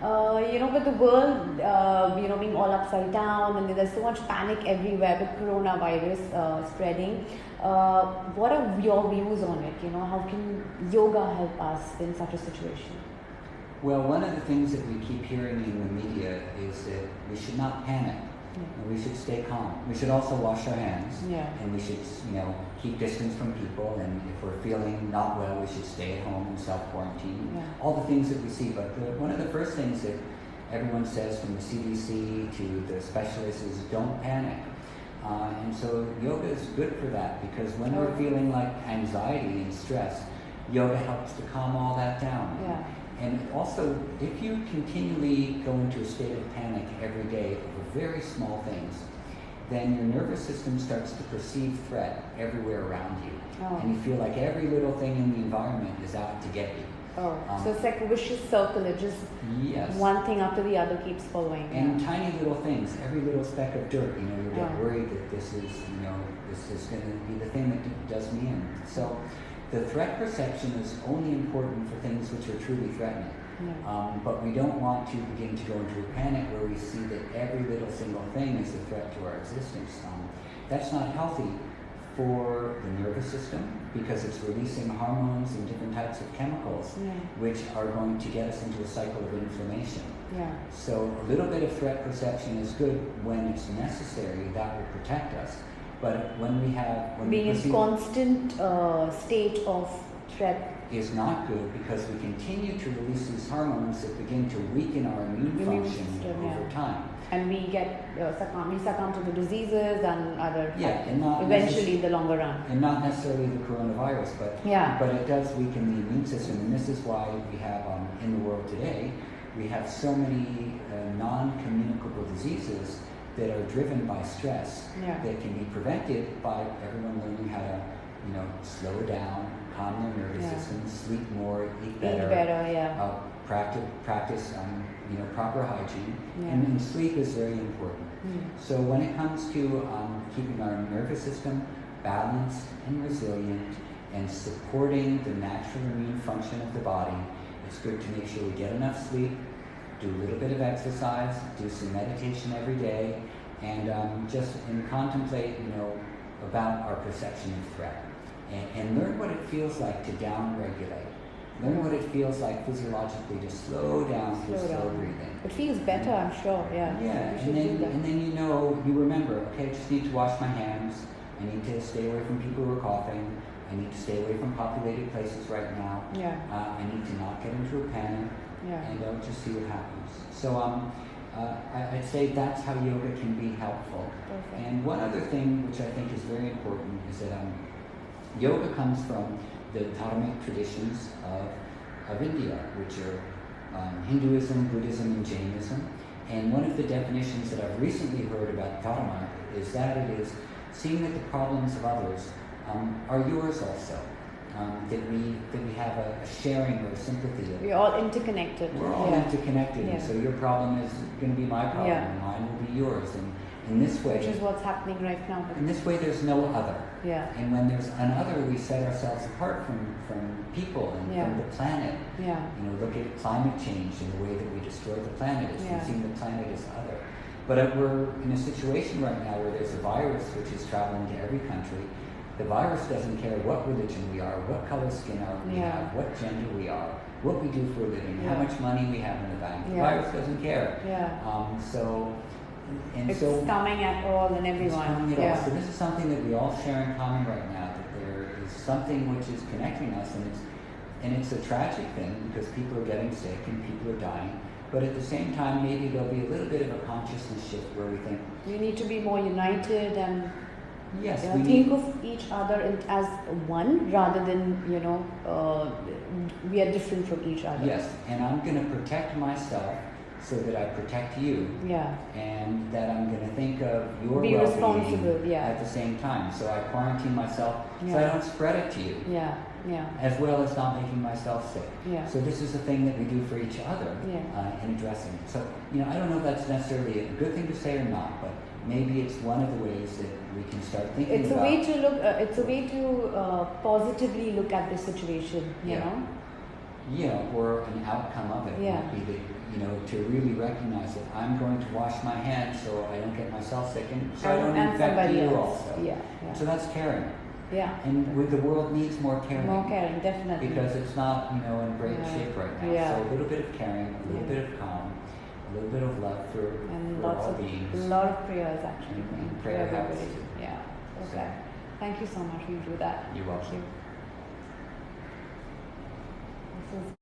With the world, being all upside down, and there's so much panic everywhere with coronavirus spreading. What are your views on it? How can yoga help us in such a situation? Well, one of the things that we keep hearing in the media is that we should not panic. We should stay calm. We should also wash our hands, and we should, keep distance from people. And if we're feeling not well, we should stay at home and self-quarantine. All the things that we see. But one of the first things that everyone says, from the CDC to the specialists, is don't panic. And so yoga is good for that, because when we're feeling like anxiety and stress, yoga helps to calm all that down. And also, if you continually go into a state of panic every day over very small things, then your nervous system starts to perceive threat everywhere around you. And you feel like every little thing in the environment is out to get you. So it's like a vicious circle. It just one thing after the other keeps following. And tiny little things, every little speck of dirt, you get worried that this is going to be the thing that does me in. So the threat perception is only important for things which are truly threatening. But we don't want to begin to go into a panic where we see that every little single thing is a threat to our existence. That's not healthy for the nervous system, because it's releasing hormones and different types of chemicals which are going to get us into a cycle of inflammation. So a little bit of threat perception is good when it's necessary. That will protect us. But when we being in constant state of threat is not good, because we continue to release these hormones that begin to weaken our immune function over time. And we get succumb to the diseases and other and eventually in the longer run. And not necessarily the coronavirus, but it does weaken the immune system. And this is why we have in the world today, we have so many non-communicable diseases that are driven by stress that can be prevented by everyone learning how to, slow down, calm their nervous system, sleep more, eat better, practice proper hygiene, and sleep is very important. So when it comes to keeping our nervous system balanced and resilient and supporting the natural immune function of the body, it's good to make sure we get enough sleep, do a little bit of exercise, do some meditation every day, and contemplate, about our perception of threat, and learn what it feels like to down-regulate. Learn what it feels like physiologically to slow down through slow breathing. It feels better, I'm sure. And then you remember, okay, I just need to wash my hands. I need to stay away from people who are coughing. I need to stay away from populated places right now. I need to not get into a panic. And I'll just see what happens. So I'd say that's how yoga can be helpful. And one other thing which I think is very important is that yoga comes from the dharmic traditions of India, which are Hinduism, Buddhism, and Jainism. And one of the definitions that I've recently heard about dharma is that it is seeing that the problems of others are yours also. That we have a sharing or a sympathy. We're all interconnected. We're all interconnected, and so your problem is going to be my problem, and mine will be yours. And in this way, which is what's happening right now. In this way, there's no other. And when there's an other, we set ourselves apart from people and from the planet. Look at climate change and the way that we destroy the planet. It's seeing the planet as other. But we're in a situation right now where there's a virus which is traveling to every country. The virus doesn't care what religion we are, what color skin we have, what gender we are, what we do for a living, how much money we have in the bank. The virus doesn't care. It's coming at all and everyone. It's coming at all. So this is something that we all share in common right now, that there is something which is connecting us, and it's a tragic thing because people are getting sick and people are dying. But at the same time, maybe there'll be a little bit of a consciousness shift where we think we need to be more united and think of each other as one rather than we are different from each other. Yes, and I'm going to protect myself so that I protect you. And that I'm going to think of your well-being at the same time. So I quarantine myself so I don't spread it to you. As well as not making myself sick. So this is a thing that we do for each other in addressing it. So I don't know if that's necessarily a good thing to say or not, but maybe it's one of the ways that we can start thinking it's about. It's a way to positively look at the situation. You know. or an outcome of it might be that, to really recognize that I'm going to wash my hands so I don't get myself sick and so I don't infect you also. So that's caring. And the world needs more caring. More caring, definitely. Because it's not, in great shape right now. So a little bit of caring, a little bit of calm, a little bit of love for all beings. A lot of prayers actually. And prayer helps. Okay. Thank you so much. We'll do that. You're welcome. Thank you. This is